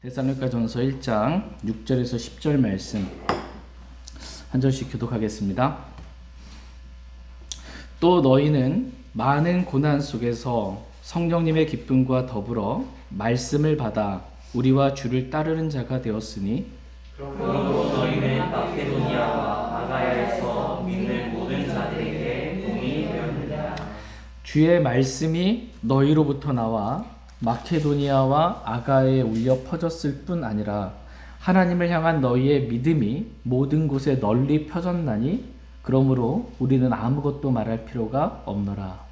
데살로니가전서 1장 6절에서 10절 말씀 한 절씩 교독하겠습니다. 또 너희는 많은 고난 속에서 성령님의 기쁨과 더불어 말씀을 받아 우리와 주를 따르는 자가 되었으니, 그러므로 너희는 마케도니아와 아가야에서 믿는 모든 자들에게 동이 되었느니라. 주의 말씀이 너희로부터 나와 마케도니아와 아가야에 울려 퍼졌을 뿐 아니라 하나님을 향한 너희의 믿음이 모든 곳에 널리 펴졌나니, 그러므로 우리는 아무것도 말할 필요가 없노라.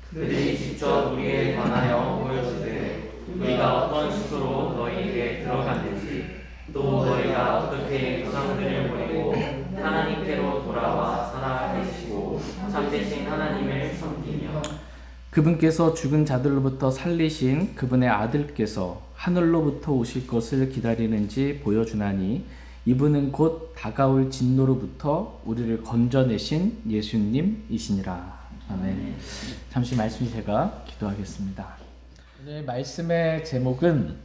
그들이 직접 우리에 관하여 보여주되 우리가 어떤 식으로 너희에게 들어갔는지, 또 너희가 어떻게 우상들을 버리고 하나님께로 돌아와 살아계시고 참되신 하나님을 섬기며, 그분께서 죽은 자들로부터 살리신 그분의 아들께서 하늘로부터 오실 것을 기다리는지 보여주나니, 이분은 곧 다가올 진노로부터 우리를 건져내신 예수님이시니라. 아멘. 잠시 말씀 제가 기도하겠습니다. 오늘 말씀의 제목은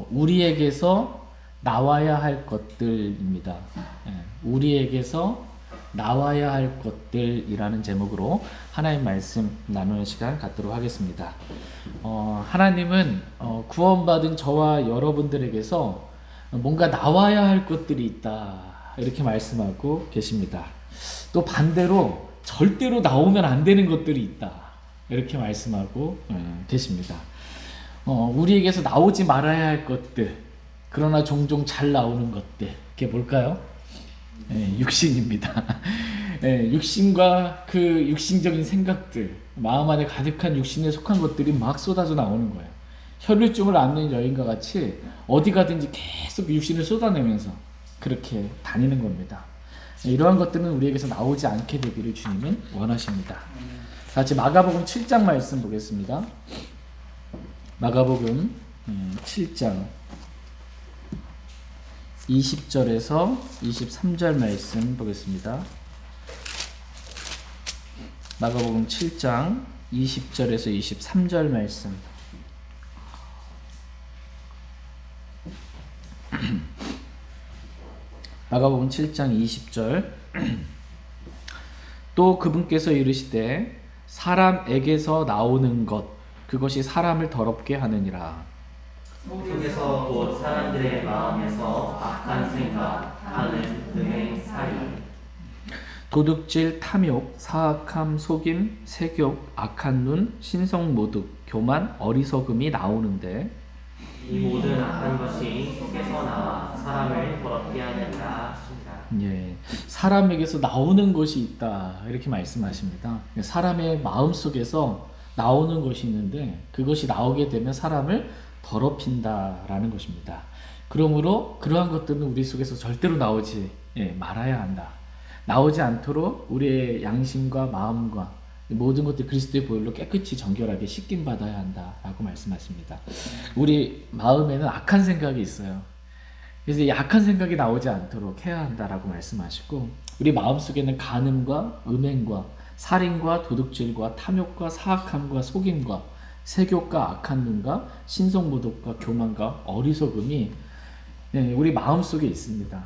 우리에게서 나와야 할 것들입니다. 우리에게서 나와야 할 것들이라는 제목으로 하나님 말씀 나누는 시간 갖도록 하겠습니다. 하나님은 구원받은 저와 여러분들에게서 뭔가 나와야 할 것들이 있다, 이렇게 말씀하고 계십니다. 또 반대로 절대로 나오면 안 되는 것들이 있다, 이렇게 말씀하고 계십니다. 우리에게서 나오지 말아야 할 것들, 그러나 종종 잘 나오는 것들, 그게 뭘까요? 육신입니다. 육신과 그 육신적인 생각들, 마음 안에 가득한 육신에 속한 것들이 막 쏟아져 나오는 거예요. 혈류증을 앓는 여인과 같이 어디 가든지 계속 육신을 쏟아내면서 그렇게 다니는 겁니다. 이러한 것들은 우리에게서 나오지 않게 되기를 주님은 원하십니다. 같이 마가복음 7장 말씀 보겠습니다. 마가복음 7장 20절에서 23절 말씀 보겠습니다. 마가복음 7장 20절에서 23절 말씀. 마가복음 7장 20절. 또 그분께서 이르시되 사람에게서 나오는 것, 그것이 사람을 더럽게 하느니라. 속에서 곧 사람들의 마음에서 악한 생각, 하는 음행, 살인, 도둑질, 탐욕, 사악함, 속임, 세욕, 악한 눈, 신성모독, 교만, 어리석음이 나오는데, 이 모든 악한 것이 속에서 나와 사람을 더럽게 하느니라 하시니라. 사람에게서 나오는 것이 있다, 이렇게 말씀하십니다. 사람의 마음 속에서 나오는 것이 있는데, 그것이 나오게 되면 사람을 더럽힌다라는 것입니다. 그러므로 그러한 것들은 우리 속에서 절대로 나오지 말아야 한다. 나오지 않도록 우리의 양심과 마음과 모든 것들 그리스도의 보혈로 깨끗이 정결하게 씻김 받아야 한다라고 말씀하십니다. 우리 마음에는 악한 생각이 있어요. 그래서 이 악한 생각이 나오지 않도록 해야 한다라고 말씀하시고, 우리 마음속에는 간음과 음행과 살인과 도둑질과 탐욕과 사악함과 속임과 세욕과 악한 눈과 신성모독과 교만과 어리석음이 우리 마음속에 있습니다.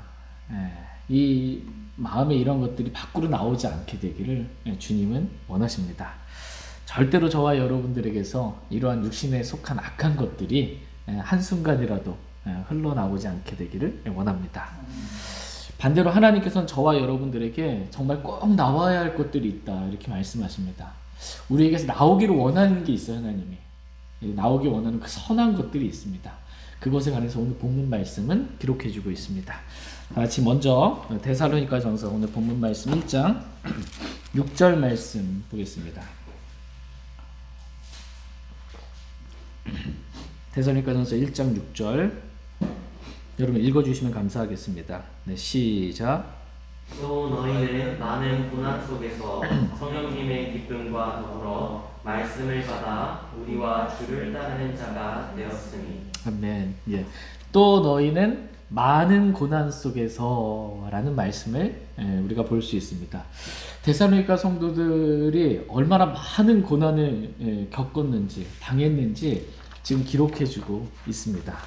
이 마음에 이런 것들이 밖으로 나오지 않게 되기를 주님은 원하십니다. 절대로 저와 여러분들에게서 이러한 육신에 속한 악한 것들이 한순간이라도 흘러나오지 않게 되기를 원합니다. 반대로 하나님께서는 저와 여러분들에게 정말 꼭 나와야 할 것들이 있다, 이렇게 말씀하십니다. 우리에게서 나오기를 원하는 게 있어요. 하나님이 나오기 원하는 그 선한 것들이 있습니다. 그것에 관해서 오늘 본문 말씀은 기록해 주고 있습니다. 같이 먼저 데살로니가전서 오늘 본문 말씀 1장 6절 말씀 보겠습니다. 데살로니가전서 1장 6절, 여러분 읽어주시면 감사하겠습니다. 네, 시작. 또 너희는 많은 고난 속에서 성령님의 기쁨과 더불어 말씀을 받아 우리와 주를 따르는 자가 되었으니. 아멘. 또 너희는 많은 고난 속에서 라는 말씀을 우리가 볼 수 있습니다. 데살로니가 성도들이 얼마나 많은 고난을 겪었는지, 당했는지 지금 기록해주고 있습니다.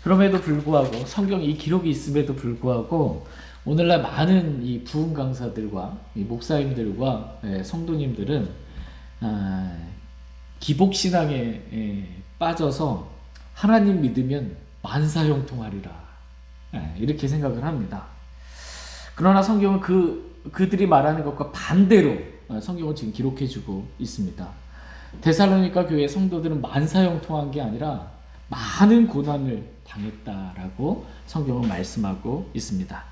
그럼에도 불구하고 성경 이 기록이 있음에도 불구하고 오늘날 많은 이 부흥 강사들과 이 목사님들과 성도님들은 기복 신앙에 빠져서 하나님 믿으면 만사형통하리라 이렇게 생각을 합니다. 그러나 성경은 그들이 말하는 것과 반대로 성경은 지금 기록해주고 있습니다. 데살로니가 교회 성도들은 만사형통한 게 아니라 많은 고난을 당했다라고 성경은 말씀하고 있습니다.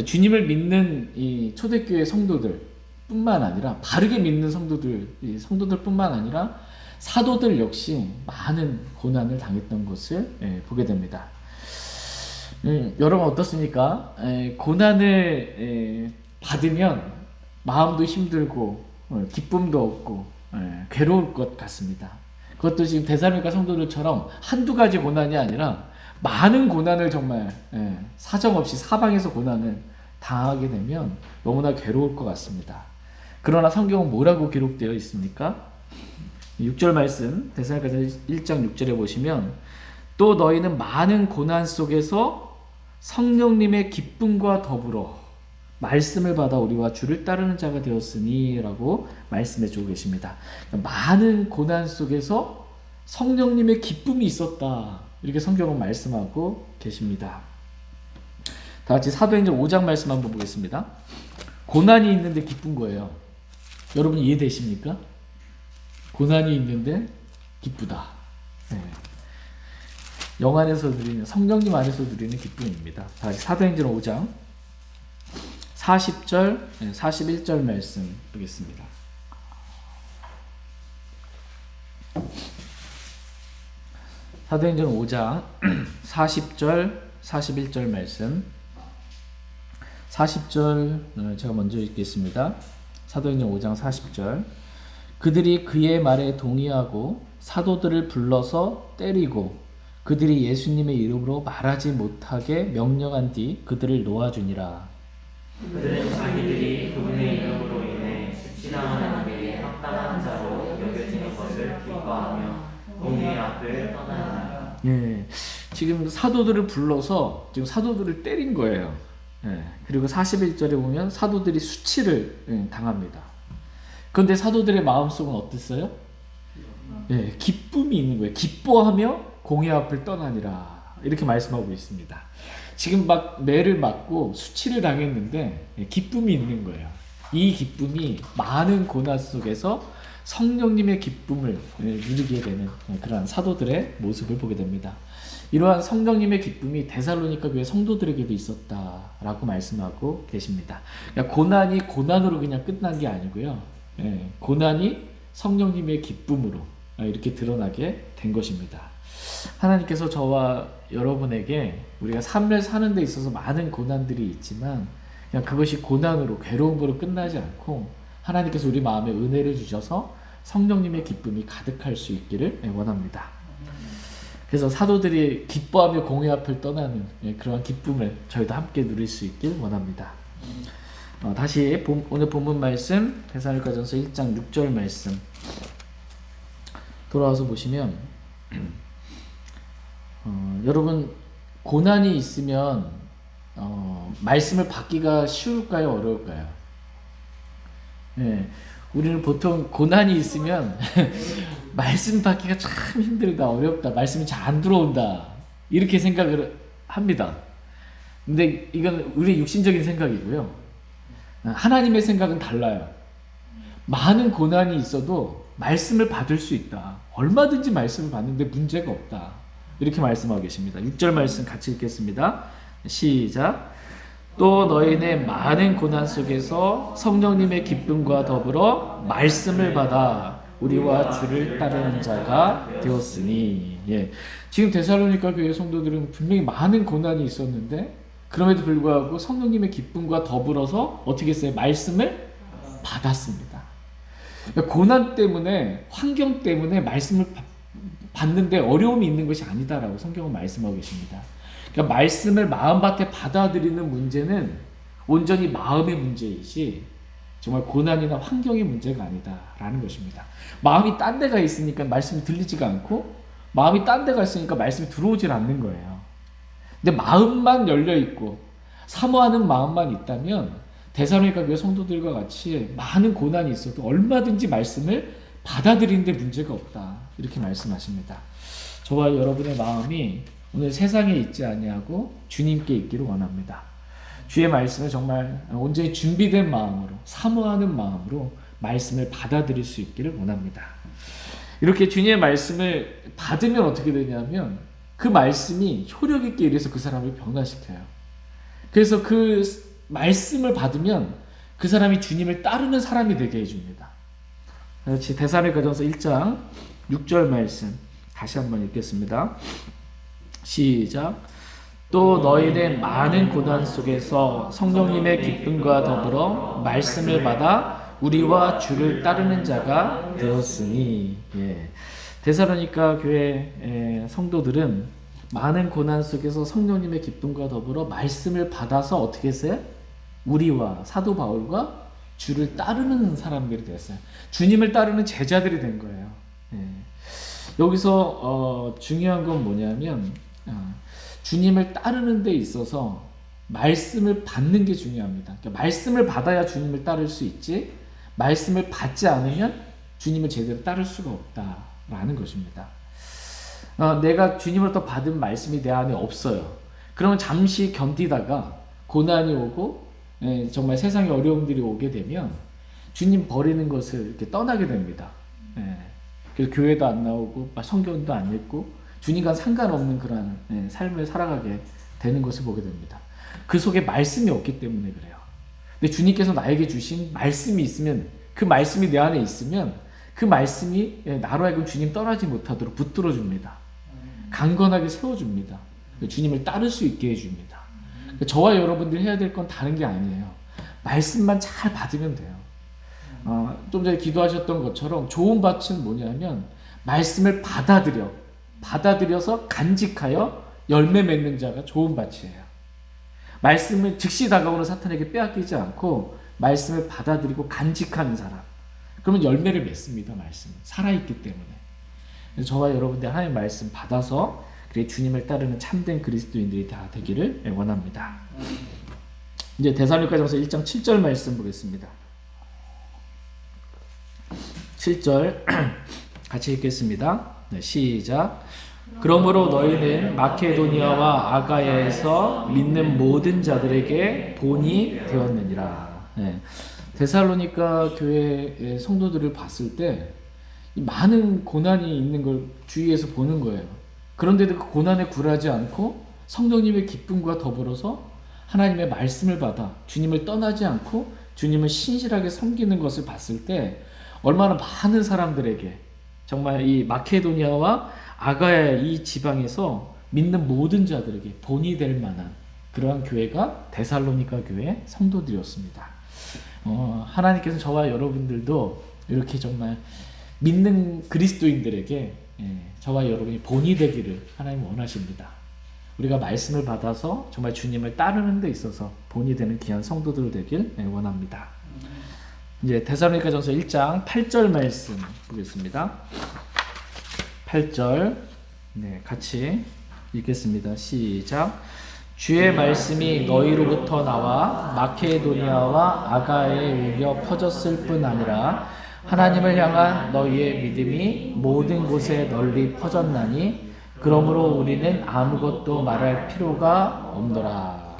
주님을 믿는 이 초대교회 성도들뿐만 아니라 바르게 믿는 성도들뿐만 아니라 사도들 역시 많은 고난을 당했던 것을 보게 됩니다. 여러분 어떻습니까? 고난을 받으면 마음도 힘들고 기쁨도 없고 괴로울 것 같습니다. 그것도 지금 데살로니가 성도들처럼 한두 가지 고난이 아니라 많은 고난을 정말 사정없이 사방에서 고난을 당하게 되면 너무나 괴로울 것 같습니다. 그러나 성경은 뭐라고 기록되어 있습니까? 6절 말씀 데살로니가서 1장 6절에 보시면 또 너희는 많은 고난 속에서 성령님의 기쁨과 더불어 말씀을 받아 우리와 주를 따르는 자가 되었으니 라고 말씀해 주고 계십니다. 많은 고난 속에서 성령님의 기쁨이 있었다 이렇게 성경은 말씀하고 계십니다. 다 같이 사도행전 5장 말씀 한번 보겠습니다. 고난이 있는데 기쁜 거예요. 여러분 이해되십니까? 고난이 있는데 기쁘다. 영 안에서 누리는 성령님 안에서 누리는 기쁨입니다. 다 같이 사도행전 5장 40절, 41절 말씀 보겠습니다. 사도행전 5장 40절, 41절 말씀 40절 제가 먼저 읽겠습니다. 사도행전 5장 40절 그들이 그의 말에 동의하고 사도들을 불러서 때리고 그들이 예수님의 이름으로 말하지 못하게 명령한 뒤 그들을 놓아주니라. 그들은 자기들이 그분의 이름으로 인해 수치당하는 일에 합당한 자로 여겨지는 것을 기뻐하며 공의 앞을 떠나니라. 지금 사도들을 불러서 지금 사도들을 때린 거예요. 그리고 41절에 보면 사도들이 수치를 당합니다. 그런데 사도들의 마음속은 어땠어요? 기쁨이 있는 거예요. 기뻐하며 공의 앞을 떠나니라 이렇게 말씀하고 있습니다. 지금 막 매를 맞고 수치를 당했는데 기쁨이 있는 거예요. 이 기쁨이 많은 고난 속에서 성령님의 기쁨을 누리게 되는 그러한 사도들의 모습을 보게 됩니다. 이러한 성령님의 기쁨이 데살로니가 교회 성도들에게도 있었다라고 말씀하고 계십니다. 그러니까 고난이 고난으로 그냥 끝난 게 아니고요. 고난이 성령님의 기쁨으로 이렇게 드러나게 된 것입니다. 하나님께서 저와 여러분에게 우리가 삶을 사는 데 있어서 많은 고난들이 있지만 그냥 그것이 고난으로 괴로움으로 끝나지 않고 하나님께서 우리 마음에 은혜를 주셔서 성령님의 기쁨이 가득할 수 있기를 원합니다. 그래서 사도들이 기뻐하며 공의 앞을 떠나는 그러한 기쁨을 저희도 함께 누릴 수 있길 원합니다. 다시 오늘 본문 말씀 데살로니가전서 1장 6절 말씀 돌아와서 보시면 여러분 고난이 있으면 말씀을 받기가 쉬울까요? 어려울까요? 우리는 보통 고난이 있으면 말씀 받기가 참 힘들다, 어렵다, 말씀이 잘 안 들어온다 이렇게 생각을 합니다. 근데 이건 우리 육신적인 생각이고요. 하나님의 생각은 달라요. 많은 고난이 있어도 말씀을 받을 수 있다. 얼마든지 말씀을 받는데 문제가 없다. 이렇게 말씀하고 계십니다. 6절 말씀 같이 읽겠습니다. 시작. 또 너희는 많은 고난 속에서 성령님의 기쁨과 더불어 말씀을 받아 우리와 주를 따르는 자가 되었으니. 지금 데살로니가 교회 성도들은 분명히 많은 고난이 있었는데 그럼에도 불구하고 성령님의 기쁨과 더불어서 어떻게 했어요? 말씀을 받았습니다. 그러니까 고난 때문에 환경 때문에 말씀을 받는데 어려움이 있는 것이 아니다라고 성경은 말씀하고 계십니다. 그러니까 말씀을 마음밭에 받아들이는 문제는 온전히 마음의 문제이지 정말 고난이나 환경의 문제가 아니다라는 것입니다. 마음이 딴 데가 있으니까 말씀이 들리지가 않고 마음이 딴 데가 있으니까 말씀이 들어오질 않는 거예요. 근데 마음만 열려 있고 사모하는 마음만 있다면 데살로니가 교회 성도들과 같이 많은 고난이 있어도 얼마든지 말씀을 받아들이는데 문제가 없다. 이렇게 말씀하십니다. 저와 여러분의 마음이 오늘 세상에 있지 아니하고 주님께 있기를 원합니다. 주의 말씀을 정말 온전히 준비된 마음으로 사모하는 마음으로 말씀을 받아들일 수 있기를 원합니다. 이렇게 주님의 말씀을 받으면 어떻게 되냐면 그 말씀이 효력 있게 일해서 그 사람을 변화시켜요. 그래서 그 말씀을 받으면 그 사람이 주님을 따르는 사람이 되게 해줍니다. 그렇지. 데살로니가전서 1장 6절 말씀 다시 한번 읽겠습니다. 시작. 또 너희는 많은 고난 속에서 성령님의 기쁨과 더불어 말씀을 받아 우리와 주를 따르는 자가 되었으니. 예. 데살로니가 교회 성도들은 많은 고난 속에서 성령님의 기쁨과 더불어 말씀을 받아서 어떻게 했어요? 우리와 사도 바울과 주를 따르는 사람들이 됐어요. 주님을 따르는 제자들이 된 거예요. 예. 여기서 중요한 건 뭐냐면 주님을 따르는 데 있어서 말씀을 받는 게 중요합니다. 그러니까 말씀을 받아야 주님을 따를 수 있지, 말씀을 받지 않으면 주님을 제대로 따를 수가 없다라는 것입니다. 내가 주님으로부터 받은 말씀이 내 안에 없어요. 그러면 잠시 견디다가 고난이 오고 정말 세상에 어려움들이 오게 되면 주님 버리는 것을 이렇게 떠나게 됩니다. 그래서 교회도 안 나오고 성경도 안 읽고 주님과 상관없는 그런 삶을 살아가게 되는 것을 보게 됩니다. 그 속에 말씀이 없기 때문에 그래요. 근데 주님께서 나에게 주신 말씀이 있으면, 그 말씀이 내 안에 있으면 그 말씀이 나로 하여금 주님 떠나지 못하도록 붙들어 줍니다. 강건하게 세워줍니다. 주님을 따를 수 있게 해줍니다. 저와 여러분들이 해야 될 건 다른 게 아니에요. 말씀만 잘 받으면 돼요. 좀 전에 기도하셨던 것처럼 좋은 밭은 뭐냐면 말씀을 받아들여서 간직하여 열매 맺는 자가 좋은 밭이에요. 말씀을 즉시 다가오는 사탄에게 빼앗기지 않고 말씀을 받아들이고 간직하는 사람, 그러면 열매를 맺습니다. 말씀은 살아있기 때문에. 저와 여러분들 하나님의 말씀 받아서 그래 주님을 따르는 참된 그리스도인들이 다 되기를 원합니다. 이제 데살로니가전서 1장 7절 말씀 보겠습니다. 7절 같이 읽겠습니다. 네, 시작. 그러므로 너희는 마케도니아와 아가야에서 믿는 모든 자들에게 본이 되었느니라. 네. 데살로니가 교회 성도들을 봤을 때 많은 고난이 있는 걸 주위에서 보는 거예요. 그런데도 그 고난에 굴하지 않고 성령님의 기쁨과 더불어서 하나님의 말씀을 받아 주님을 떠나지 않고 주님을 신실하게 섬기는 것을 봤을 때 얼마나 많은 사람들에게, 정말 이 마케도니아와 아가야 이 지방에서 믿는 모든 자들에게 본이 될 만한 그러한 교회가 데살로니가 교회 성도들이었습니다. 하나님께서 저와 여러분들도 이렇게 정말 믿는 그리스도인들에게 저와 여러분이 본이 되기를 하나님 원하십니다. 우리가 말씀을 받아서 정말 주님을 따르는 데 있어서 본이 되는 귀한 성도들 되길 원합니다. 이제 데살로니가전서 1장 8절 말씀 보겠습니다. 8절 같이 읽겠습니다. 시작. 주의 말씀이 너희로부터 나와 마케도니아와 아가야에 울려 퍼졌을 뿐 아니라 하나님을 향한 너희의 믿음이 모든 곳에 널리 퍼졌나니 그러므로 우리는 아무것도 말할 필요가 없노라.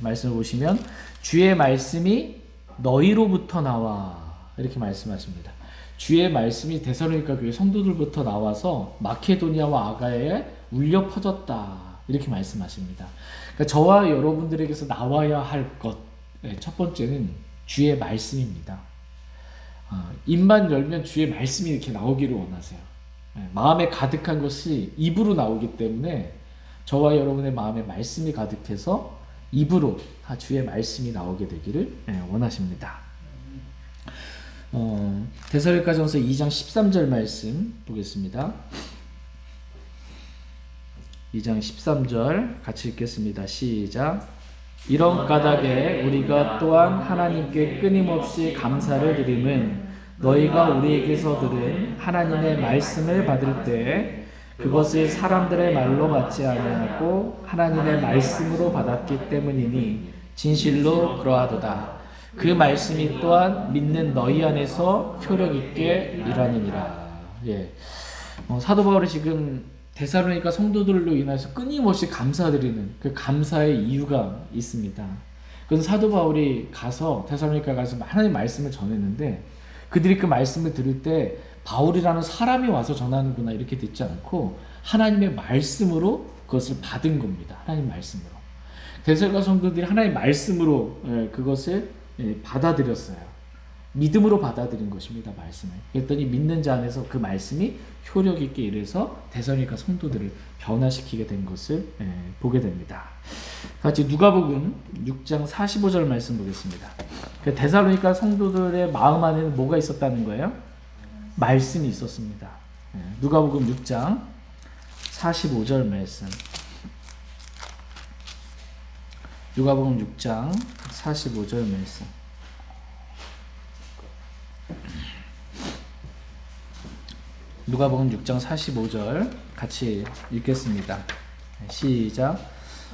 말씀을 보시면 주의 말씀이 너희로부터 나와 이렇게 말씀하십니다. 주의 말씀이 데살로니가 교회 성도들부터 나와서 마케도니아와 아가야에 울려 퍼졌다 이렇게 말씀하십니다. 그러니까 저와 여러분들에게서 나와야 할 것, 첫 번째는 주의 말씀입니다. 입만 열면 주의 말씀이 이렇게 나오기를 원하세요. 마음에 가득한 것이 입으로 나오기 때문에 저와 여러분의 마음에 말씀이 가득해서 입으로 다 주의 말씀이 나오게 되기를 원하십니다. 데살로니가전서 2장 13절 말씀 보겠습니다. 2장 13절 같이 읽겠습니다. 시작. 이런 까닭에 우리가 또한 하나님께 끊임없이 감사를 드림은 너희가 우리에게서 들은 하나님의 말씀을 받을 때 그것을 사람들의 말로 받지 아니하고 하나님의 말씀으로 받았기 때문이니 진실로 그러하도다. 그 말씀이 또한 믿는 너희 안에서 효력 있게 일하느니라. 예. 사도 바울이 지금 데살로니가 성도들로 인해서 끊임없이 감사드리는 그 감사의 이유가 있습니다. 그건 사도 바울이 가서 데살로니가 가서 하나님의 말씀을 전했는데 그들이 그 말씀을 들을 때 바울이라는 사람이 와서 전하는구나 이렇게 듣지 않고 하나님의 말씀으로 그것을 받은 겁니다. 하나님 말씀으로. 데살로니가 성도들이 하나님의 말씀으로 그것을 받아들였어요. 믿음으로 받아들인 것입니다. 말씀을. 그랬더니 믿는 자 안에서 그 말씀이 효력 있게 일해서 데살로니가 성도들을 변화시키게 된 것을 보게 됩니다. 같이 누가복음 6장 45절 말씀 보겠습니다. 데살로니가 성도들의 마음 안에는 뭐가 있었다는 거예요? 말씀이 있었습니다. 누가복음 6장 45절 말씀. 누가복음 6장 45절 말씀. 누가복음 6장 45절 같이 읽겠습니다. 시작.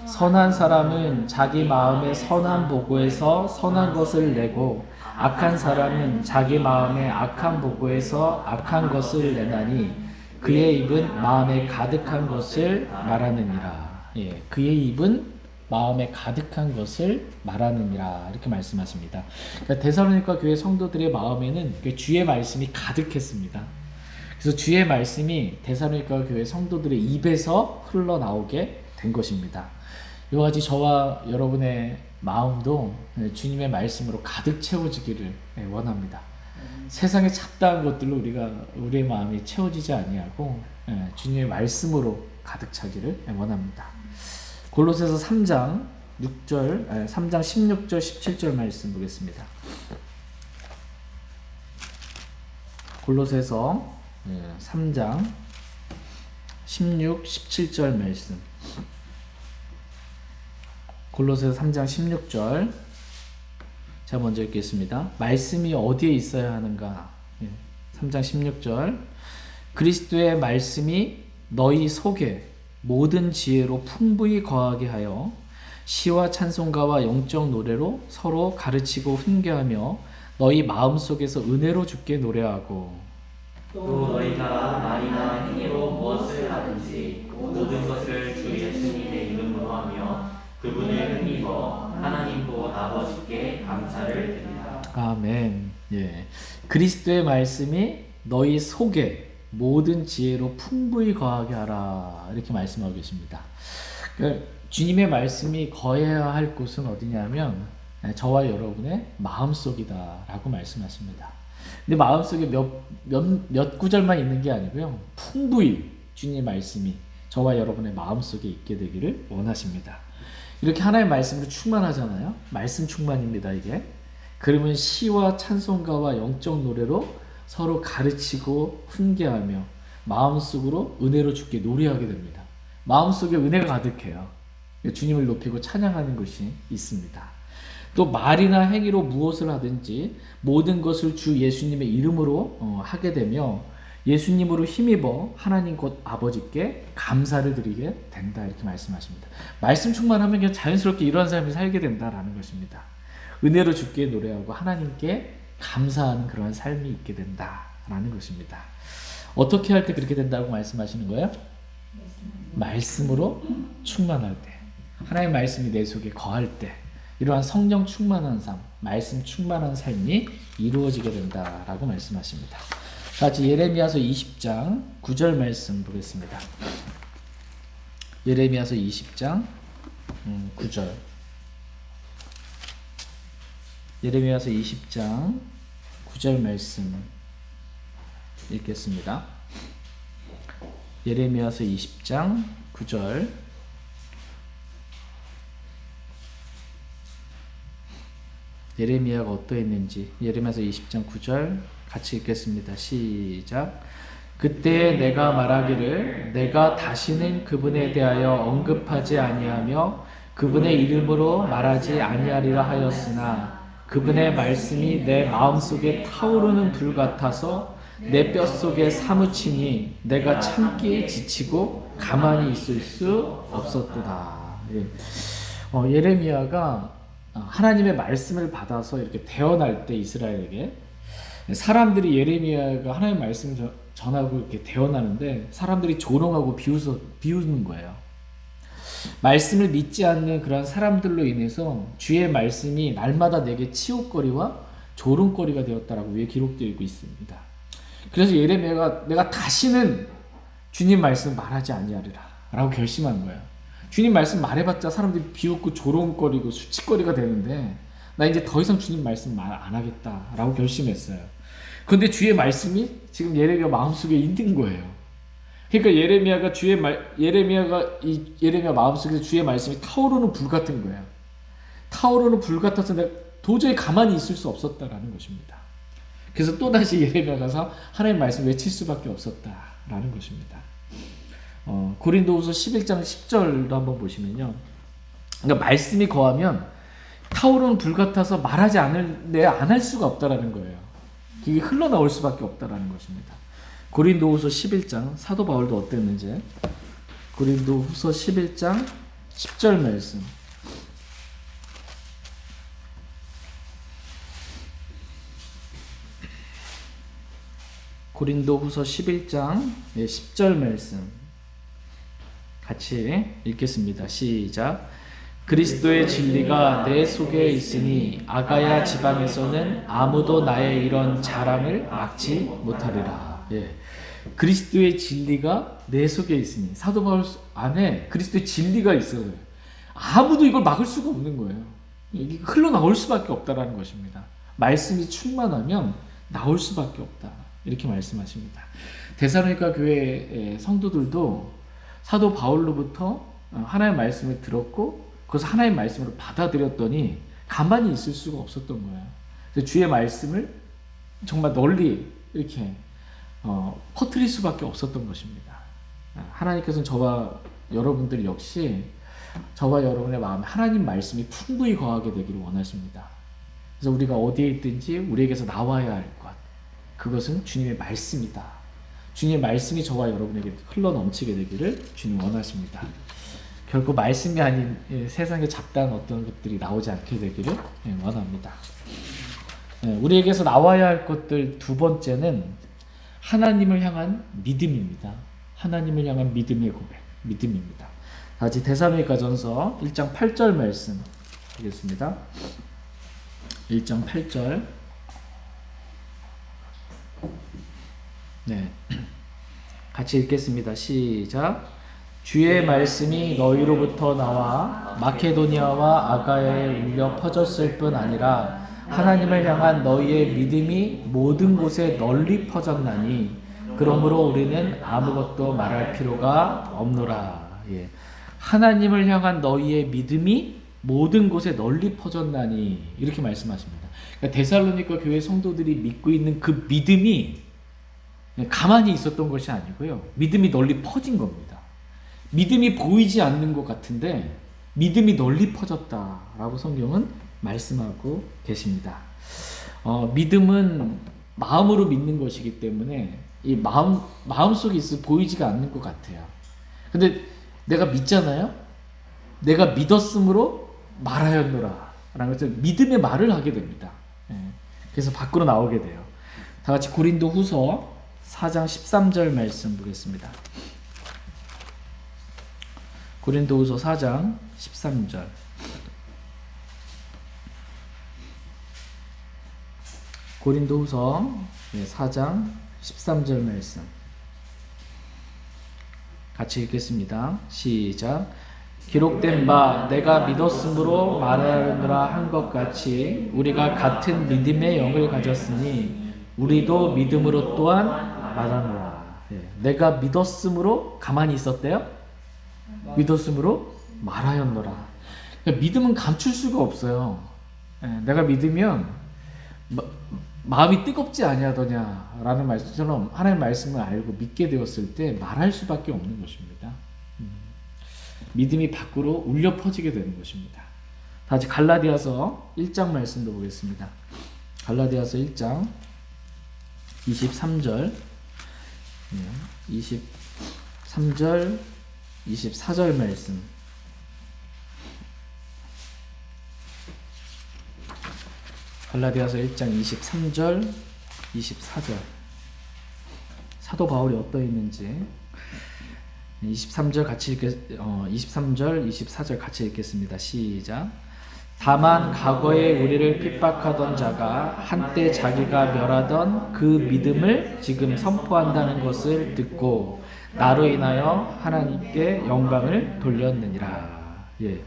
선한 사람은 자기 마음의 선한 보고에서 선한 것을 내고 악한 사람은 자기 마음의 악한 보고에서 악한 것을 내나니 그의 입은 마음에 가득한 것을 말하느니라. 예, 그의 입은 마음에 가득한 것을 말하느니라 이렇게 말씀하십니다. 그러니까 데살로니가 교회 성도들의 마음에는 주의 말씀이 가득했습니다. 그래서 주의 말씀이 데살로니가 교회 성도들의 입에서 흘러나오게 된 것입니다. 이와 같이 저와 여러분의 마음도 주님의 말씀으로 가득 채워지기를 원합니다. 세상의 잡다한 것들로 우리의 마음이 채워지지 아니하고 주님의 말씀으로 가득 차기를 원합니다. 골로새서 3장 16절 17절 말씀 보겠습니다. 골로새서 3장 16, 17절 말씀. 골로새서 3장 16절. 제가 먼저 읽겠습니다. 말씀이 어디에 있어야 하는가? 3장 16절. 그리스도의 말씀이 너희 속에 모든 지혜로 풍부히 거하게 하여 시와 찬송가와 영적 노래로 서로 가르치고 훈계하며 너희 마음속에서 은혜로 주께 노래하고 또 너희가 말이나 행위로 무엇을 하든지 모든 것을 주 예수님의 이름으로 하며 그분을 힘입어 하나님 곧 아버지께 감사를 드리라. 아멘. 예. 그리스도의 말씀이 너희 속에 모든 지혜로 풍부히 거하게 하라 이렇게 말씀하고 계십니다. 그러니까 주님의 말씀이 거해야 할 곳은 어디냐면 저와 여러분의 마음속이다라고 말씀하십니다. 근데 마음속에 몇 구절만 있는 게 아니고요. 풍부히 주님의 말씀이 저와 여러분의 마음속에 있게 되기를 원하십니다. 이렇게 하나의 말씀으로 충만하잖아요. 말씀 충만입니다, 이게. 그러면 시와 찬송가와 영적 노래로 서로 가르치고 훈계하며 마음속으로 은혜로 주께 노래하게 됩니다. 마음속에 은혜가 가득해요. 주님을 높이고 찬양하는 것이 있습니다. 또 말이나 행위로 무엇을 하든지 모든 것을 주 예수님의 이름으로 하게 되며 예수님으로 힘입어 하나님 곧 아버지께 감사를 드리게 된다 이렇게 말씀하십니다. 말씀 충만하면 그냥 자연스럽게 이러한 삶을 살게 된다라는 것입니다. 은혜로 주께 노래하고 하나님께 감사하는 그러한 삶이 있게 된다라는 것입니다. 어떻게 할 때 그렇게 된다고 말씀하시는 거예요? 말씀으로 충만할 때, 하나님의 말씀이 내 속에 거할 때 이러한 성령 충만한 삶, 말씀 충만한 삶이 이루어지게 된다라고 말씀하십니다. 같이 예레미야서 20장 9절 말씀 보겠습니다. 예레미야서 20장 9절. 예레미야서 20장 9절 말씀 읽겠습니다. 예레미야서 20장 9절. 예레미야가 어떠했는지 예레미야서 20장 9절 같이 읽겠습니다. 시작. 그때 내가 말하기를 내가 다시는 그분에 대하여 언급하지 아니하며 그분의 이름으로 말하지 아니하리라 하였으나 그분의 말씀이 내 마음속에 타오르는 불 같아서 내 뼛속에 사무치니 내가 참기 지치고 가만히 있을 수 없었도다. 예레미야가 하나님의 말씀을 받아서 이렇게 대언할 때 이스라엘에게 사람들이 예레미야가 하나님의 말씀을 전하고 이렇게 대언하는데 사람들이 조롱하고 비웃는 거예요. 말씀을 믿지 않는 그런 사람들로 인해서 주의 말씀이 날마다 내게 치욕거리와 조롱거리가 되었다라고 위에 기록되어 있습니다. 그래서 예레미야가 내가 다시는 주님 말씀 말하지 아니하리라 라고 결심한 거예요. 주님 말씀 말해봤자 사람들이 비웃고 조롱거리고 수치거리가 되는데 나 이제 더 이상 주님 말씀 말 안 하겠다 라고 결심했어요. 그런데 주의 말씀이 지금 예레미야 마음속에 있는 거예요. 그러니까 예레미야 마음속에서 주의 말씀이 타오르는 불 같은 거예요. 타오르는 불 같아서 내가 도저히 가만히 있을 수 없었다라는 것입니다. 그래서 또다시 예레미야 가서 하나님의 말씀 외칠 수밖에 없었다라는 것입니다. 고린도후서 11장 10절도 한번 보시면요. 그러니까 말씀이 거하면 타오르는 불 같아서 말하지 안 할 수가 없다라는 거예요. 이게 흘러나올 수밖에 없다라는 것입니다. 고린도후서 11장 사도 바울도 어땠는지 고린도후서 11장 10절 말씀 고린도후서 11장 10절 말씀 같이 읽겠습니다. 시작. 그리스도의 진리가 내 속에 있으니 아가야 지방에서는 아무도 나의 이런 자랑을 막지 못하리라. 그리스도의 진리가 내 속에 있으니 사도 바울 안에 그리스도의 진리가 있어요. 아무도 이걸 막을 수가 없는 거예요. 이게 흘러나올 수밖에 없다라는 것입니다. 말씀이 충만하면 나올 수밖에 없다. 이렇게 말씀하십니다. 데살로니가 교회 성도들도 사도 바울로부터 하나님의 말씀을 들었고 그래서 하나님의 말씀으로 받아들였더니 가만히 있을 수가 없었던 거예요. 주의 말씀을 정말 널리 이렇게 퍼뜨릴 수밖에 없었던 것입니다. 하나님께서는 저와 여러분들 역시 저와 여러분의 마음에 하나님 말씀이 풍부히 거하게 되기를 원하십니다. 그래서 우리가 어디에 있든지 우리에게서 나와야 할 것, 그것은 주님의 말씀이다. 주님의 말씀이 저와 여러분에게 흘러넘치게 되기를 주님 원하십니다. 결코 말씀이 아닌 세상에 잡다한 어떤 것들이 나오지 않게 되기를 원합니다. 우리에게서 나와야 할 것들 두 번째는 하나님을 향한 믿음입니다. 하나님을 향한 믿음의 고백, 믿음입니다. 다시 데살로니가전서 1장 8절 말씀 보겠습니다. 1장 8절. 같이 읽겠습니다. 시작. 주의 말씀이 너희로부터 나와 마케도니아와 아가야에 울려 퍼졌을 뿐 아니라 하나님을 향한 너희의 믿음이 모든 곳에 널리 퍼졌나니 그러므로 우리는 아무것도 말할 필요가 없노라. 하나님을 향한 너희의 믿음이 모든 곳에 널리 퍼졌나니 이렇게 말씀하십니다. 그러니까 데살로니가 교회 성도들이 믿고 있는 그 믿음이 가만히 있었던 것이 아니고요. 믿음이 널리 퍼진 겁니다. 믿음이 보이지 않는 것 같은데 믿음이 널리 퍼졌다라고 성경은 말씀하고 계십니다. 믿음은 마음으로 믿는 것이기 때문에 이 마음속에 있어 보이지가 않는 것 같아요. 근데 내가 믿잖아요. 내가 믿었으므로 말하였노라 라는 것을 믿음의 말을 하게 됩니다. 그래서 밖으로 나오게 돼요. 다 같이 고린도후서 4장 13절 말씀 보겠습니다. 고린도후서 4장 13절. 고린도후서 4장 13절 말씀 같이 읽겠습니다. 시작. 기록된 바 내가 믿었으므로 말하느라 한 것 같이 우리가 같은 믿음의 영을 가졌으니 우리도 믿음으로 또한 말하노라. 내가 믿었으므로 가만히 있었대요. 믿었으므로 말하였노라. 그러니까 믿음은 감출 수가 없어요. 내가 믿으면 마음이 뜨겁지 아니하더냐라는 말씀처럼 하나님의 말씀을 알고 믿게 되었을 때 말할 수밖에 없는 것입니다. 믿음이 밖으로 울려 퍼지게 되는 것입니다. 다시 갈라디아서 1장 말씀도 보겠습니다. 갈라디아서 1장 23절, 23절, 24절 말씀. 갈라디아서 1장 23절, 24절. 사도 바울이 어떠 있는지 23절 같이 23절, 24절 같이 읽겠습니다. 시작. 다만 과거에 우리를 핍박하던 자가 한때 자기가 멸하던 그 믿음을 지금 선포한다는 것을 듣고 나로 인하여 하나님께 영광을 돌렸느니라. 예.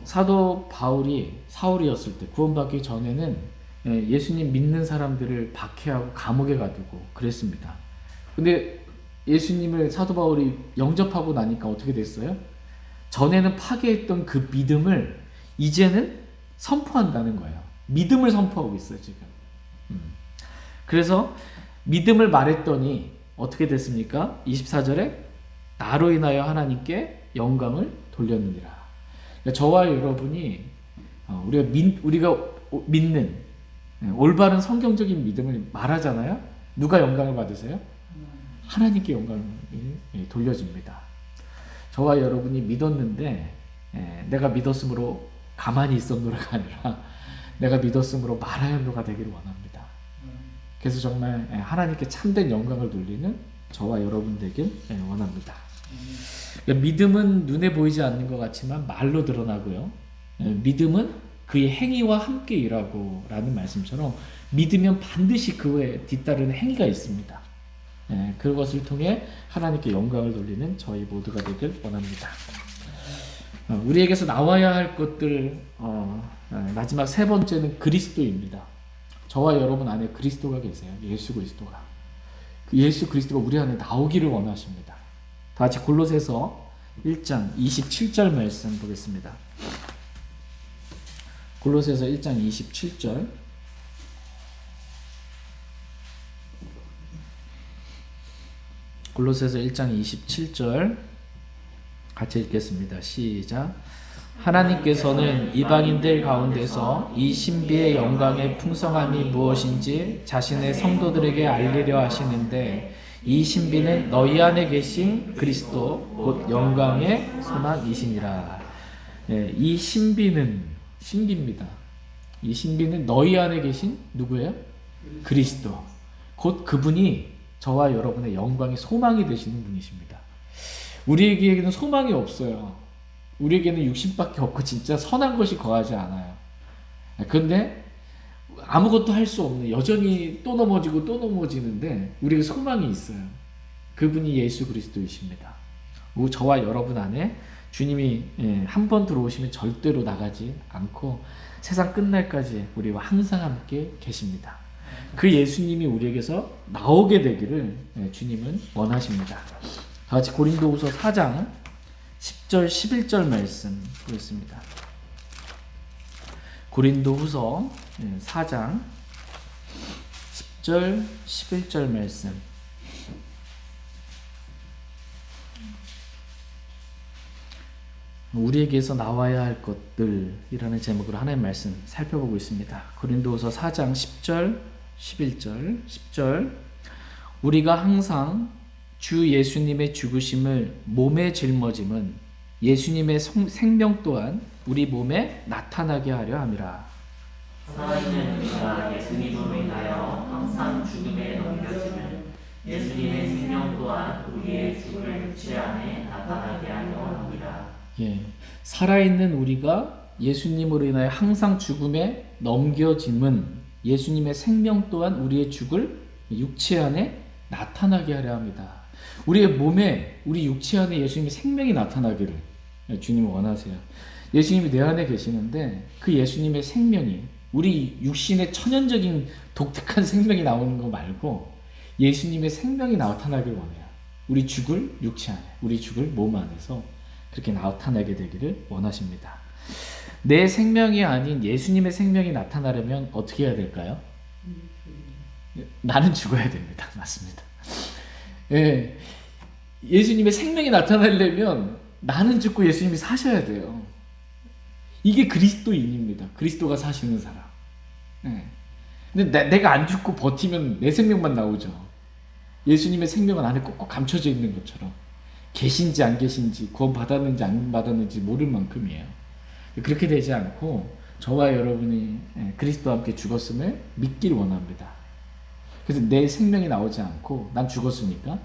사도 바울이 사울이었을 때 구원받기 전에는 예수님 믿는 사람들을 박해하고 감옥에 가두고 그랬습니다. 근데 예수님을 사도 바울이 영접하고 나니까 어떻게 됐어요? 전에는 파괴했던 그 믿음을 이제는 선포한다는 거예요. 믿음을 선포하고 있어요, 지금. 그래서 믿음을 말했더니 어떻게 됐습니까? 24절에 나로 인하여 하나님께 영광을 돌렸느니라. 그러니까 저와 여러분이 우리가 믿는 올바른 성경적인 믿음을 말하잖아요. 누가 영광을 받으세요? 하나님께 영광을 돌려줍니다. 저와 여러분이 믿었는데 내가 믿었으므로 가만히 있었노라가 아니라 내가 믿었으므로 말하였노가 되기를 원합니다. 그래서 정말 하나님께 참된 영광을 돌리는 저와 여러분 되길 원합니다. 그러니까 믿음은 눈에 보이지 않는 것 같지만 말로 드러나고요. 믿음은 그의 행위와 함께 일하고 라는 말씀처럼 믿으면 반드시 그에 뒤따르는 행위가 있습니다. 그것을 통해 하나님께 영광을 돌리는 저희 모두가 되길 원합니다. 우리에게서 나와야 할 것들 마지막 세 번째는 그리스도입니다. 저와 여러분 안에 그리스도가 계세요. 예수 그리스도가. 그 예수 그리스도가 우리 안에 나오기를 원하십니다. 다 같이 골로새서 1장 27절 말씀 보겠습니다. 골로새서 1장 27절. 골로새서 1장 27절 같이 읽겠습니다. 시작. 하나님께서는 이방인들 가운데서 이 신비의 영광의 풍성함이 무엇인지 자신의 성도들에게 알리려 하시는데 이 신비는 너희 안에 계신 그리스도 곧 영광의 소망이시니라. 이 신비는 신비입니다. 이 신비는 너희 안에 계신 누구예요? 그리스도. 곧 그분이 저와 여러분의 영광의 소망이 되시는 분이십니다. 우리에게는 소망이 없어요. 우리에게는 육신밖에 없고 진짜 선한 것이 거하지 않아요. 그런데 아무것도 할 수 없는, 여전히 또 넘어지고 또 넘어지는데 우리에게 소망이 있어요. 그분이 예수 그리스도이십니다. 저와 여러분 안에 주님이 한 번 들어오시면 절대로 나가지 않고 세상 끝날까지 우리와 항상 함께 계십니다. 그 예수님이 우리에게서 나오게 되기를 주님은 원하십니다. 다 같이 고린도후서 4장 10절 11절 말씀 보겠습니다. 고린도후서 4장 10절 11절 말씀. 우리에게서 나와야 할 것들이라는 제목으로 하나님의 말씀 살펴보고 있습니다. 고린도후서 4장 10절 11절 10절. 우리가 항상 주 예수님의 죽으심을 몸에 짊어짐은 예수님의 생명 또한 우리 몸에 나타나게 하려 함이라. 살아있는 우리가 예수님으로 인하여 항상 죽음에 넘겨짐은 예수님의 생명 또한 우리의 죽을 육체 안에 나타나게 하려 함이라. 살아있는 우리가 예수님으로 인하여 항상 죽음에 넘겨짐은 예수님의 생명 또한 우리의 죽을 육체 안에 나타나게 하려 합니다. 우리의 몸에, 우리 육체 안에 예수님의 생명이 나타나기를 주님은 원하세요. 예수님이 내 안에 계시는데 그 예수님의 생명이 우리 육신의 천연적인 독특한 생명이 나오는 거 말고 예수님의 생명이 나타나길 원해요. 우리 죽을 육체 안에, 우리 죽을 몸 안에서 그렇게 나타나게 되기를 원하십니다. 내 생명이 아닌 예수님의 생명이 나타나려면 어떻게 해야 될까요? 나는 죽어야 됩니다. 맞습니다. 예수님의 생명이 나타나려면 나는 죽고 예수님이 사셔야 돼요. 이게 그리스도인입니다. 그리스도가 사시는 사람. 근데 내가 안 죽고 버티면 내 생명만 나오죠. 예수님의 생명은 안에 꼭꼭 감춰져 있는 것처럼 계신지 안 계신지 구원 받았는지 안 받았는지 모를 만큼이에요. 그렇게 되지 않고 저와 여러분이 그리스도와 함께 죽었음을 믿기를 원합니다. 그래서 내 생명이 나오지 않고 난 죽었으니까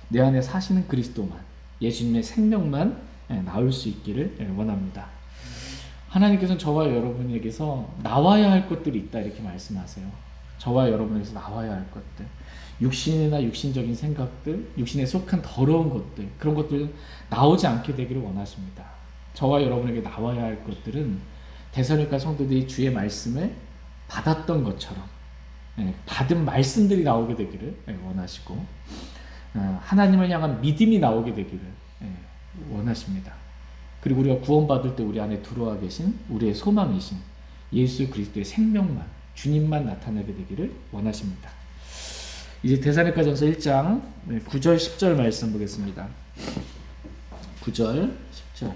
내 안에 사시는 그리스도만, 예수님의 생명만 나올 수 있기를 원합니다. 하나님께서는 저와 여러분에게서 나와야 할 것들이 있다 이렇게 말씀하세요. 저와 여러분에게서 나와야 할 것들, 육신이나 육신적인 생각들, 육신에 속한 더러운 것들, 그런 것들 나오지 않게 되기를 원하십니다. 저와 여러분에게 나와야 할 것들은 데살로니가 성도들이 주의 말씀을 받았던 것처럼 받은 말씀들이 나오게 되기를 원하시고, 하나님을 향한 믿음이 나오게 되기를 원하십니다. 그리고 우리가 구원받을 때 우리 안에 들어와 계신 우리의 소망이신 예수 그리스도의 생명만, 주님만 나타나게 되기를 원하십니다. 이제 데살로니가전서 1장 9절 10절 말씀 보겠습니다. 9절 10절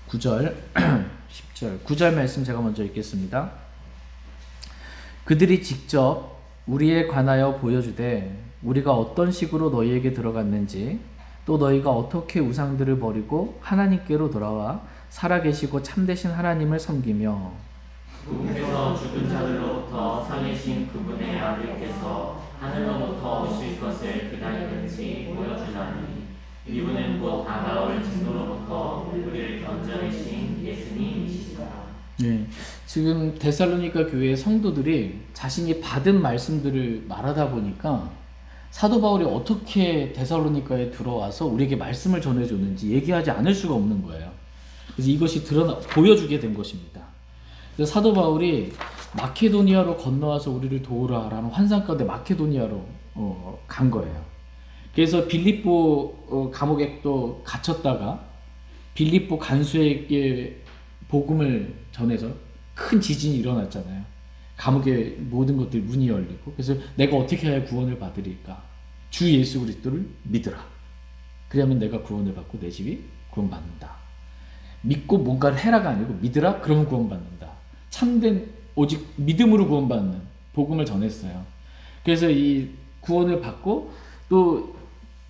9절 10절 9절 말씀 제가 먼저 읽겠습니다. 그들이 직접 우리에 관하여 보여주되 우리가 어떤 식으로 너희에게 들어갔는지 또 너희가 어떻게 우상들을 버리고 하나님께로 돌아와 살아계시고 참되신 하나님을 섬기며 그분께서 죽은 자들로부터 살리신 그분의 아들께서 하늘로부터 오실 것을 기다리는지 보여주나니 이분은 곧 다가올 진노로부터 우리를 건져내신 예수님이시다. 네, 지금 데살로니가 교회의 성도들이 자신이 받은 말씀들을 말하다 보니까 사도 바울이 어떻게 데살로니가에 들어와서 우리에게 말씀을 전해줬는지 얘기하지 않을 수가 없는 거예요. 그래서 이것이 보여주게 된 것입니다. 그래서 사도 바울이 마케도니아로 건너와서 우리를 도우라라는 환상 가운데 마케도니아로 간 거예요. 그래서 빌립보 감옥에 또 갇혔다가 빌립보 간수에게 복음을 전해서 큰 지진이 일어났잖아요. 감옥의 모든 것들이 문이 열리고, 그래서 내가 어떻게 해야 구원을 받으리까? 주 예수 그리스도를 믿으라. 그러면 내가 구원을 받고 내 집이 구원받는다. 믿고 뭔가를 해라가 아니고 믿으라, 그러면 구원받는다. 참된 오직 믿음으로 구원받는 복음을 전했어요. 그래서 이 구원을 받고 또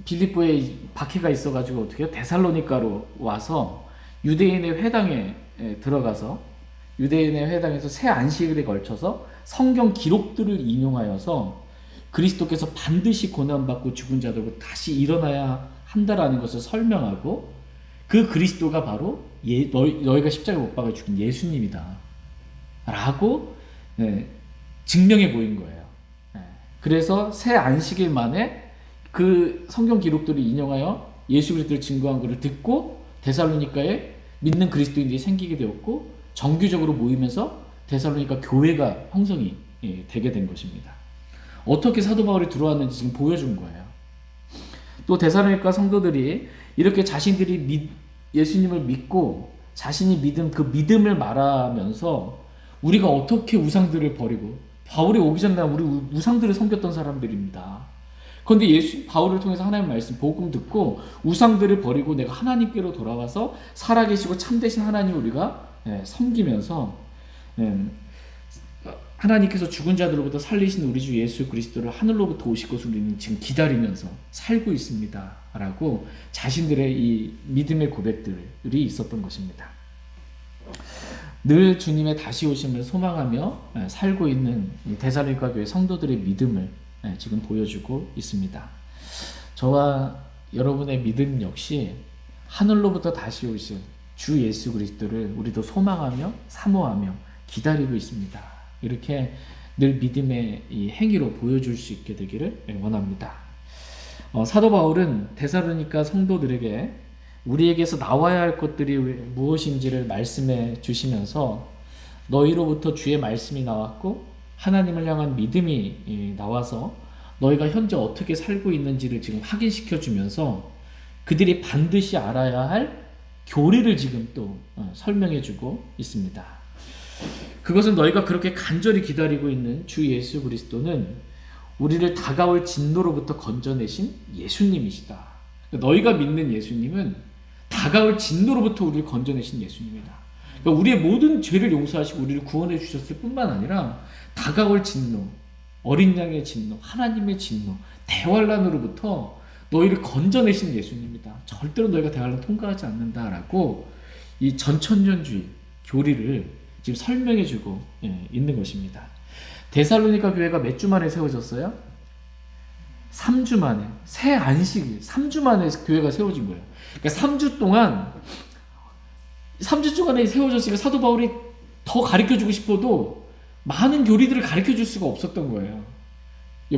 빌립보에 박해가 있어가지고 어떻게 해요? 데살로니가로 와서 유대인의 회당에 들어가서 유대인의 회당에서 새 안식일에 걸쳐서 성경 기록들을 인용하여서 그리스도께서 반드시 고난받고 죽은 자들고 다시 일어나야 한다라는 것을 설명하고, 그 그리스도가 바로 너희가 십자가에 못 박아 죽인 예수님이다 라고 증명해 보인 거예요. 그래서 새 안식일 만에 그 성경 기록들을 인용하여 예수 그리스도를 증거한 것을 듣고 데살로니가에 믿는 그리스도인들이 생기게 되었고, 정규적으로 모이면서 데살로니가 교회가 형성이 되게 된 것입니다. 어떻게 사도 바울이 들어왔는지 지금 보여준 거예요. 또 데살로니가 성도들이 이렇게 자신들이 예수님을 믿고 자신이 믿은 그 믿음을 말하면서 우리가 어떻게 우상들을 버리고, 바울이 오기 전에 우리 우상들을 섬겼던 사람들입니다. 그런데 바울을 통해서 하나님의 말씀, 복음 듣고 우상들을 버리고 내가 하나님께로 돌아와서 살아계시고 참되신 하나님을 우리가 섬기면서 하나님께서 죽은 자들로부터 살리신 우리 주 예수 그리스도를 하늘로부터 오실 것을 우리는 지금 기다리면서 살고 있습니다 라고 자신들의 이 믿음의 고백들이 있었던 것입니다. 늘 주님의 다시 오심을 소망하며 살고 있는 데살로니가 교회 성도들의 믿음을 지금 보여주고 있습니다. 저와 여러분의 믿음 역시 하늘로부터 다시 오실 주 예수 그리스도를 우리도 소망하며 사모하며 기다리고 있습니다. 이렇게 늘 믿음의 이 행위로 보여줄 수 있게 되기를 원합니다. 사도 바울은 데살로니가 성도들에게 우리에게서 나와야 할 것들이 무엇인지를 말씀해 주시면서 너희로부터 주의 말씀이 나왔고 하나님을 향한 믿음이 나와서 너희가 현재 어떻게 살고 있는지를 지금 확인시켜 주면서 그들이 반드시 알아야 할 교리를 지금 또 설명해 주고 있습니다. 그것은 너희가 그렇게 간절히 기다리고 있는 주 예수 그리스도는 우리를 다가올 진노로부터 건져내신 예수님이시다. 너희가 믿는 예수님은 다가올 진노로부터 우리를 건져내신 예수님이다. 그러니까 우리의 모든 죄를 용서하시고 우리를 구원해 주셨을 뿐만 아니라 다가올 진노, 어린 양의 진노, 하나님의 진노, 대환란으로부터 너희를 건져내신 예수님이다. 절대로 너희가 대환란 통과하지 않는다라고 이 전천년주의 교리를 지금 설명해주고 있는 것입니다. 데살로니가 교회가 몇 주 만에 세워졌어요? 3주 만에, 새 안식일 3주 만에 교회가 세워진 거예요. 그러니까 3주 동안에 세워졌으니까 사도 바울이 더 가르쳐주고 싶어도 많은 교리들을 가르쳐줄 수가 없었던 거예요.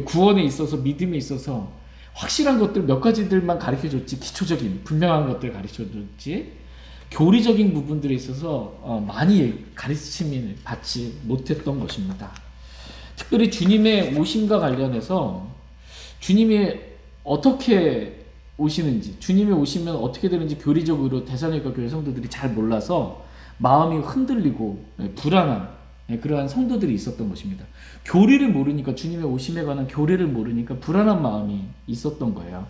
구원에 있어서, 믿음에 있어서 확실한 것들 몇 가지들만 가르쳐줬지, 기초적인 분명한 것들 가르쳐줬지, 교리적인 부분들에 있어서 많이 가르침을 받지 못했던 것입니다. 특별히 주님의 오심과 관련해서 주님이 어떻게 오시는지, 주님이 오시면 어떻게 되는지 교리적으로 데살로니가 교회 성도들이 잘 몰라서 마음이 흔들리고 불안한 그러한 성도들이 있었던 것입니다. 교리를 모르니까, 주님의 오심에 관한 교리를 모르니까 불안한 마음이 있었던 거예요.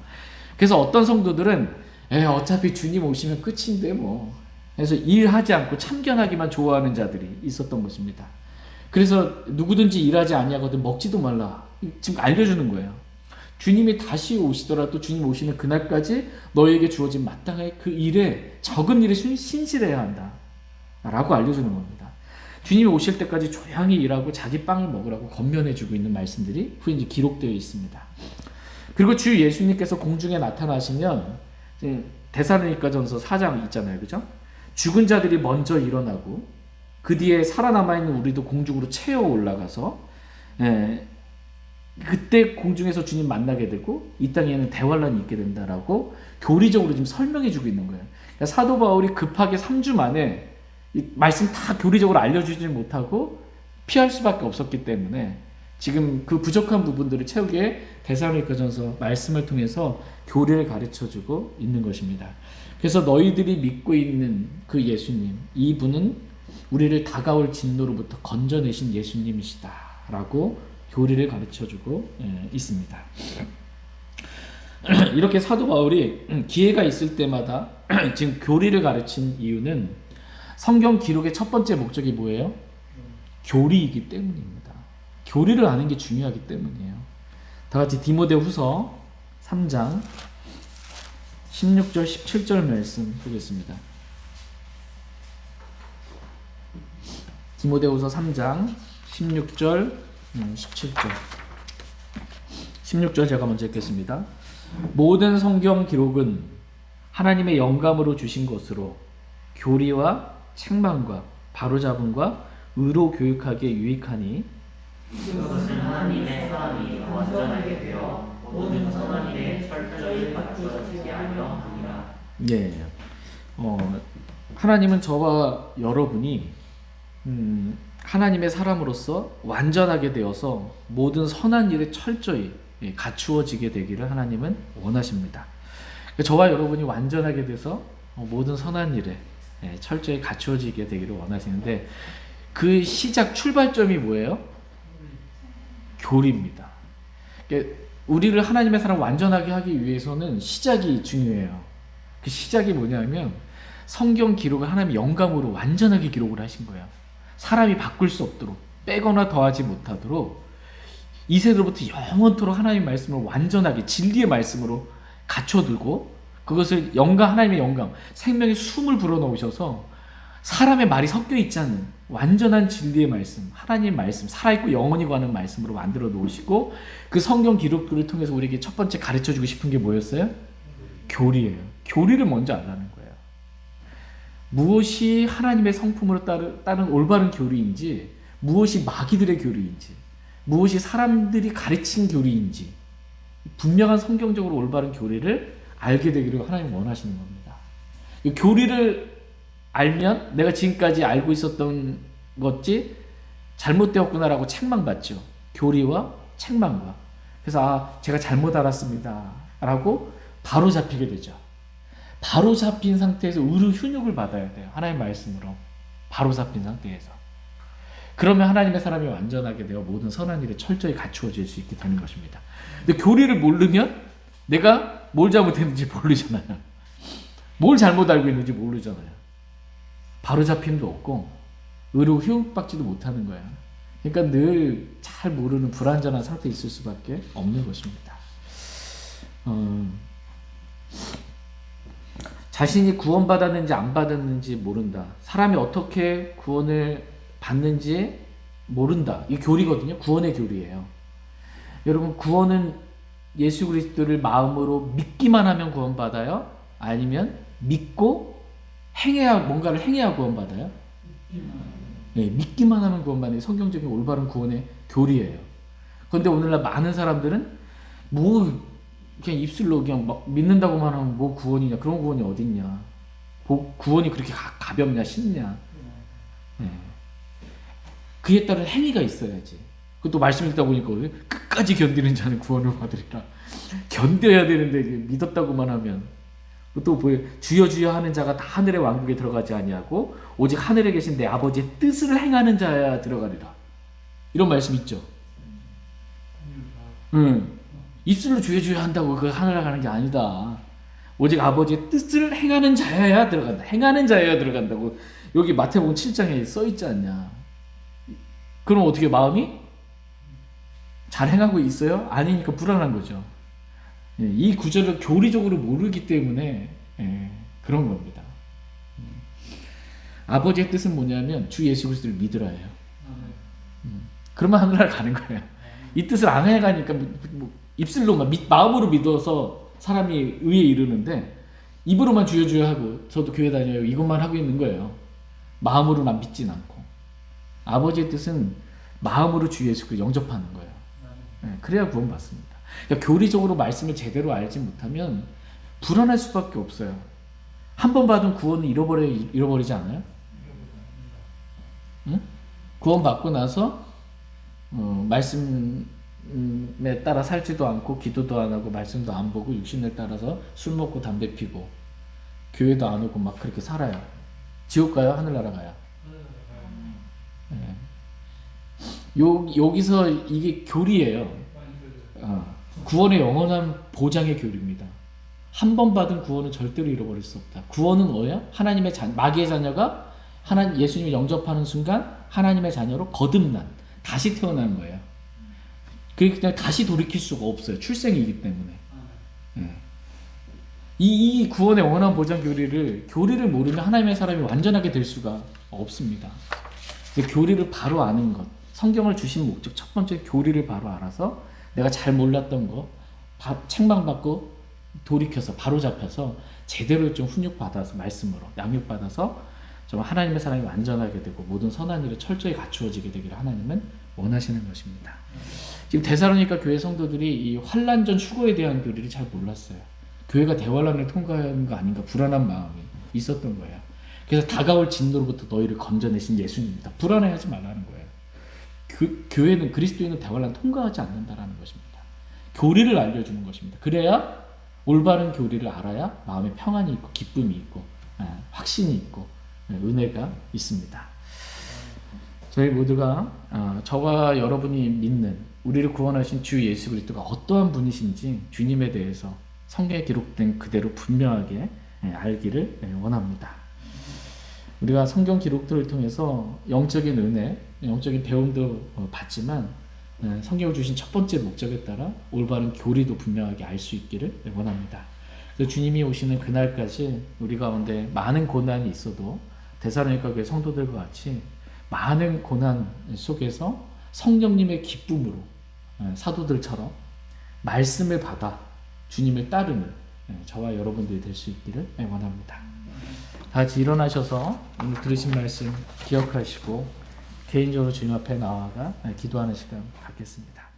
그래서 어떤 성도들은 어차피 주님 오시면 끝인데 뭐, 그래서 일하지 않고 참견하기만 좋아하는 자들이 있었던 것입니다. 그래서 누구든지 일하지 아니하거든 먹지도 말라, 지금 알려주는 거예요. 주님이 다시 오시더라도 주님 오시는 그날까지 너에게 주어진 마땅한 그 일에, 적은 일에 신실해야 한다 라고 알려주는 겁니다. 주님이 오실 때까지 조용히 일하고 자기 빵을 먹으라고 권면해주고 있는 말씀들이 후에 이제 기록되어 있습니다. 그리고 주 예수님께서 공중에 나타나시면 데살로니가전서 4장 있잖아요, 그죠? 죽은 자들이 먼저 일어나고 그 뒤에 살아남아있는 우리도 공중으로 채워 올라가서 그때 공중에서 주님 만나게 되고 이 땅에는 대환란이 있게 된다라고 교리적으로 지금 설명해주고 있는 거예요. 그러니까 사도 바울이 급하게 3주 만에 이 말씀 다 교리적으로 알려주지 못하고 피할 수밖에 없었기 때문에 지금 그 부족한 부분들을 채우기에 데살로니가전서 말씀을 통해서 교리를 가르쳐주고 있는 것입니다. 그래서 너희들이 믿고 있는 그 예수님, 이분은 우리를 다가올 진노로부터 건져내신 예수님이시다 라고 교리를 가르쳐주고 있습니다. 이렇게 사도 바울이 기회가 있을 때마다 지금 교리를 가르친 이유는 성경 기록의 첫 번째 목적이 뭐예요? 교리이기 때문입니다. 교리를 아는 게 중요하기 때문이에요. 다 같이 디모데후서 3장 16절 17절 말씀 보겠습니다. 디모데후서 3장 16절 17절 16절 제가 먼저 읽겠습니다. 모든 성경 기록은 하나님의 영감으로 주신 것으로 교리와 책망과 바로잡음과 의로 교육하기에 유익하니 그것은 하나님의 사람이 완전하게 되어 모든 선한 일에 철저히 갖추어지게 하려 함이라. 예, 하나님은 저와 여러분이 하나님의 사람으로서 완전하게 되어서 모든 선한 일에 철저히 갖추어지게 되기를 하나님은 원하십니다. 저와 여러분이 완전하게 돼서 모든 선한 일에 철저히 갖추어지게 되기를 원하시는데 그 시작 출발점이 뭐예요? 교리입니다. 우리를 하나님의 사람 완전하게 하기 위해서는 시작이 중요해요. 그 시작이 뭐냐면 성경 기록을 하나님의 영감으로 완전하게 기록을 하신 거예요. 사람이 바꿀 수 없도록, 빼거나 더하지 못하도록 이 세대로부터 영원토록 하나님의 말씀을 완전하게 진리의 말씀으로 갖춰두고 그것을 하나님의 영감, 생명의 숨을 불어넣으셔서 사람의 말이 섞여 있지 않는 완전한 진리의 말씀, 하나님의 말씀, 살아있고 영원히 가는 말씀으로 만들어 놓으시고 그 성경 기록들을 통해서 우리에게 첫 번째 가르쳐주고 싶은 게 뭐였어요? 교리예요. 교리를 먼저 알라는 거예요. 무엇이 하나님의 성품으로 따른 올바른 교리인지, 무엇이 마귀들의 교리인지, 무엇이 사람들이 가르친 교리인지 분명한 성경적으로 올바른 교리를 알게 되기를 하나님 원하시는 겁니다. 이 교리를 알면 내가 지금까지 알고 있었던 것이 잘못되었구나라고 책망받죠. 교리와 책망과. 그래서 제가 잘못 알았습니다 라고 바로 잡히게 되죠. 바로 잡힌 상태에서 의로 훈육을 받아야 돼요. 하나님의 말씀으로 바로 잡힌 상태에서. 그러면 하나님의 사람이 완전하게 되어 모든 선한 일에 철저히 갖추어질 수 있게 되는 것입니다. 근데 교리를 모르면 내가 뭘 잘못했는지 모르잖아요. 뭘 잘못 알고 있는지 모르잖아요. 바로잡힘도 없고 의로 휴육받지도 못하는 거야. 그러니까 늘 잘 모르는 불완전한 상태에 있을 수밖에 없는 것입니다. 자신이 구원받았는지 안 받았는지 모른다. 사람이 어떻게 구원을 받는지 모른다. 이 교리거든요. 구원의 교리예요. 여러분, 구원은 예수 그리스도를 마음으로 믿기만 하면 구원받아요? 아니면 믿고 뭔가를 행해야 구원받아요? 네, 믿기만 하면 구원받는 성경적인 올바른 구원의 교리예요. 그런데 오늘날 많은 사람들은 뭐 그냥 입술로 그냥 막 믿는다고만 하면 뭐 구원이냐, 그런 구원이 어딨냐, 구원이 그렇게 가볍냐, 쉽냐. 네. 그에 따른 행위가 있어야지. 그것도 말씀 읽다 보니까 끝까지 견디는 자는 구원을 받으리라. 견뎌야 되는데 믿었다고만 하면, 또 주여 주여 하는 자가 다 하늘의 왕국에 들어가지 아니하고 오직 하늘에 계신 내 아버지의 뜻을 행하는 자야 들어가리라. 이런 말씀 있죠. 입술로 주여 주여 한다고 그 하늘에 가는 게 아니다. 오직 아버지의 뜻을 행하는 자여야 들어간다. 행하는 자여야 들어간다고 여기 마태복음 7장에 써 있지 않냐. 그럼 어떻게 마음이 잘 행하고 있어요? 아니니까 불안한 거죠. 이 구절을 교리적으로 모르기 때문에 그런 겁니다. 아버지의 뜻은 뭐냐면 주 예수 그리스도를 믿으라예요. 그러면 하늘나라 가는 거예요. 이 뜻을 안 해가니까 입술로만 마음으로 믿어서 사람이 의에 이르는데 입으로만 주여 주여 하고 저도 교회 다녀요 이것만 하고 있는 거예요. 마음으로만 믿진 않고. 아버지의 뜻은 마음으로 주 예수 그리스도를 영접하는 거예요. 그래야 구원받습니다. 그러니까 교리적으로 말씀을 제대로 알지 못하면 불안할 수밖에 없어요. 한 번 받은 구원은 잃어버리지 않아요? 응? 구원받고 나서 말씀에 따라 살지도 않고 기도도 안 하고 말씀도 안 보고 육신을 따라서 술 먹고 담배 피고 교회도 안 오고 막 그렇게 살아요. 지옥 가요? 하늘나라 가요? 네. 여기서 이게 교리예요. 구원의 영원한 보장의 교리입니다. 한 번 받은 구원은 절대로 잃어버릴 수 없다. 구원은 뭐예요? 하나님의 마귀의 자녀가 예수님을 영접하는 순간 하나님의 자녀로 거듭난, 다시 태어나는 거예요. 그냥 다시 돌이킬 수가 없어요. 출생이기 때문에. 이 구원의 영원한 보장 교리를 모르면 하나님의 사람이 완전하게 될 수가 없습니다. 교리를 바로 아는 것, 성경을 주신 목적 첫 번째 교리를 바로 알아서 내가 잘 몰랐던 거 책망받고 돌이켜서 바로 잡혀서 제대로 좀 훈육받아서 말씀으로 양육받아서 좀 하나님의 사람이 완전하게 되고 모든 선한 일을 철저히 갖추어지게 되기를 하나님은 원하시는 것입니다. 지금 데살로니가 교회 성도들이 이 환난전 휴거에 대한 교리를 잘 몰랐어요. 교회가 대환란을 통과하는 거 아닌가 불안한 마음이 있었던 거예요. 그래서 다가올 진노로부터 너희를 건져내신 예수님입니다. 불안해하지 말라는 거예요. 교회는 그리스도인은 대환란 통과하지 않는다라는 것입니다. 교리를 알려주는 것입니다. 그래야 올바른 교리를 알아야 마음에 평안이 있고 기쁨이 있고 확신이 있고 은혜가 있습니다. 저희 모두가 저와 여러분이 믿는 우리를 구원하신 주 예수 그리스도가 어떠한 분이신지 주님에 대해서 성경에 기록된 그대로 분명하게 알기를 원합니다. 우리가 성경 기록들을 통해서 영적인 은혜, 영적인 배움도 받지만 성경을 주신 첫 번째 목적에 따라 올바른 교리도 분명하게 알 수 있기를 원합니다. 그래서 주님이 오시는 그날까지 우리 가운데 많은 고난이 있어도 데살로니가 교회 성도들과 같이 많은 고난 속에서 성령님의 기쁨으로 사도들처럼 말씀을 받아 주님을 따르는 저와 여러분들이 될 수 있기를 원합니다. 다 같이 일어나셔서 오늘 들으신 말씀 기억하시고 개인적으로 주님 앞에 나아가 기도하는 시간 갖겠습니다.